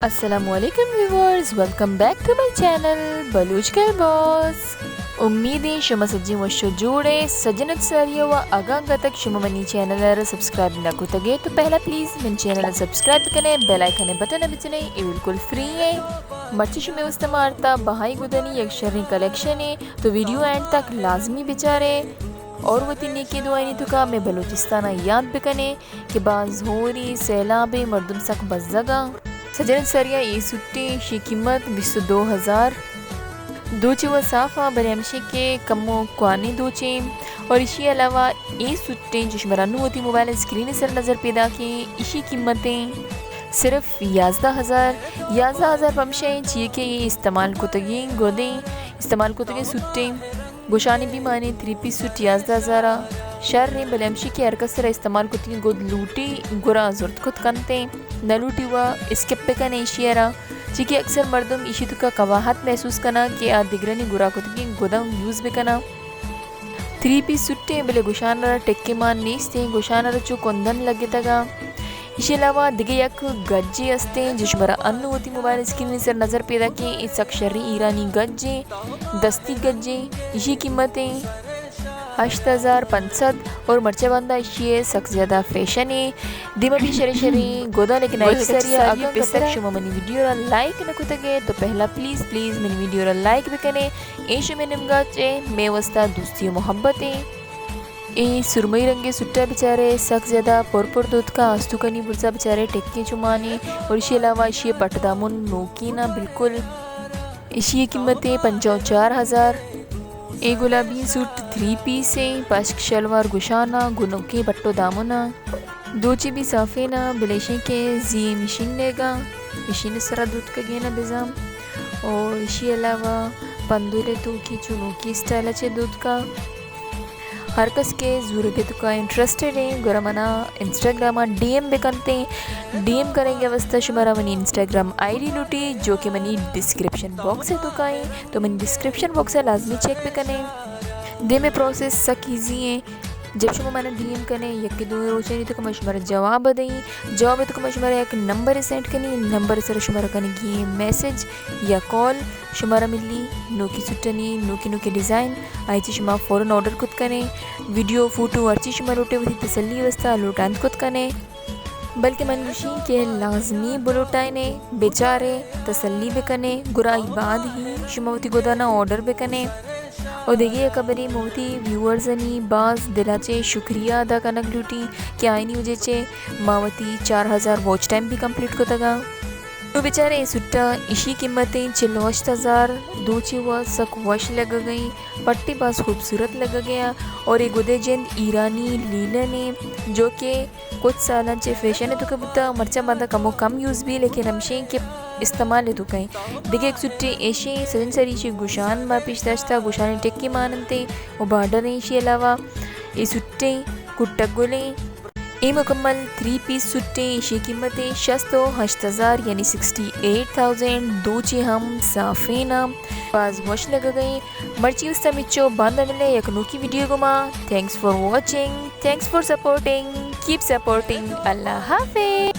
السلام علیکم viewers, welcome back to my channel Baloch girl boss. امیدیں شما سجی وشو جوڑے سجنت ساریہ و آگاہ تک شما منی چینل سبسکرائب نہ کو تگے تو پہلا پلیز من چینل سبسکرائب کریں، بیل آئیکن بٹن بچنے، یہ بالکل فری ہے. مرچی شما استعمارتا بہائی گدنی یک شرنی کلیکشن ہے تو ویڈیو اینڈ تک لازمی بچارے. اور وہ تین کی دعائیں تو کا میں بلوچستانہ یاد بکنے کہ بعض ہوری سیلاب مردم سک بزگا سجنت سریہ ای سٹی شی قیمت 22,000 دوچے و صافہ بریمشے کے کمو کوانی دوچے. اور اسی علاوہ ای سٹی جو شمرانو ہوتی موبائل اسکرین سر نظر پیدا کی اسی قیمتیں صرف 11,000 پمشیں چیئے کہ یہ استعمال کو تگی گودیں استعمال کو تگی سٹی گوشانی بھی مانے 3 پیس سٹ 11,000 شہر نے بلیمشی کی حرکت سر استعمال کو تگی گود لوٹی گرا زورت خود کنتے نہ لوٹی ہوا اسکپ پہ کنے شیرہ چیکہ اکثر مردم ایشی تو کا قواحت محسوس کنا کہ دگرانی گرا کو تگی گودا یوز بکنا 3 پیس سٹے بلے گوشان را ٹکے مان نیستے گوشان را چو کندن لگے تگا. اسی علاوہ دیگے یک گجے استے جس مرا انو ہوتی موبائل اسکرین سر نظر پیدا کی اس اکشری ایرانی گجے دستی گجے اسی قیمتیں 8,500 اور مرچہ باندہ اسی ہے سک زیادہ فیشن ہے دیمہ بھی شری گودا لیکن ایک سریہ آگا پسک شما منی ویڈیو را لائک نکو تگے تو پہلا پلیز منی ویڈیو را لائک بکنے ایشو میں نمگا چے میں وستا دوستی و محبت ہے. ای سرمئی رنگے سٹا بچارے سک زیادہ پور دودھ کا آستو کنی برزا بچارے ٹکے چمانے. اور اسی علاوہ اسی پٹدامن نوکینا بالکل اسی قیمتیں 45,000. اے گلابی سوٹ 3 پیس ہے پاشک شلوار گشانہ گنوں کے بٹو دامنا دوچی بھی صافینا بلیشیں کے زی مشین لے گا مشین سرا دودھ کا گینا بزام. اور اسی علاوہ پندولے تو کی چونوں کی اسٹائل اچھے دودھ کا ہر کس کے زورگے تو کا انٹرسٹڈ ہیں گورا منا انسٹاگرامہ ڈی ایم بکنتے ہیں ڈی ایم کریں گے وسطہ شمارا منی انسٹاگرام آئی ڈی لوٹی جو کہ منی ڈسکرپشن باکس ہے تو کائیں تو منی ڈسکرپشن باکس ہے لازمی چیک بکنے دے میں پروسیس سک ایزی ہیں. جب شما مانا ڈی ایم کرنے یک کے 2 روچے نہیں تو کم شمارا جواب دیں جواب تو کم شمارا ایک نمبر سینڈ کرنی نمبر سر شمارا کرنے گی میسیج یا کال شمارا ملی نوکی سٹنی نوکی ڈیزائن آئی چی شما فوراں آرڈر کت کریں ویڈیو فوٹو ارچی شما لوٹے ہوتی تسلی وستا لوٹان کت کریں بلکہ منگوشی کے لازمی بلوٹائنے بیچارے تسلی بکنے گرائی بعد ہی شما ہوتی گودانا آرڈر بکنے. اور دیکھیے کبری موتی ویورزنی باز دلاچے شکریہ ادا کنک لوٹی کہ آئینی وجہ چے ماوتی 4,000 واچ ٹائم بھی کمپلیٹ کو تگا تو بیچارے سٹا اسی قیمتیں 46,000 دوچے ہوا سک وش لگ گئی پٹی باز خوبصورت لگ گیا. اور ایک گدے جند ایرانی لیلن ہے جو کہ کچھ سالان چے فیشن ہے تو کبتا مرچہ باندھا کم یوز بھی لیکن ہمشیں کے استعمال ہے تو کہیں دیکھیں ایک سٹے ایشی سجن سری شی گوشان ما پیشتاشتا گوشانی ٹکی ماننتے وہ بارڈر ہیں. اسی علاوہ یہ سٹے کٹک گولیں ای مکمل 3 پیس سٹے اسی قیمتیں 68,000 یعنی 68,000 دوچے ہم صافینا باز وش لگ گئیں مرچی استا مچو باندھا ملے یک نوکی ویڈیو گما. Thanks for watching thanks for supporting keep supporting اللہ حافظ.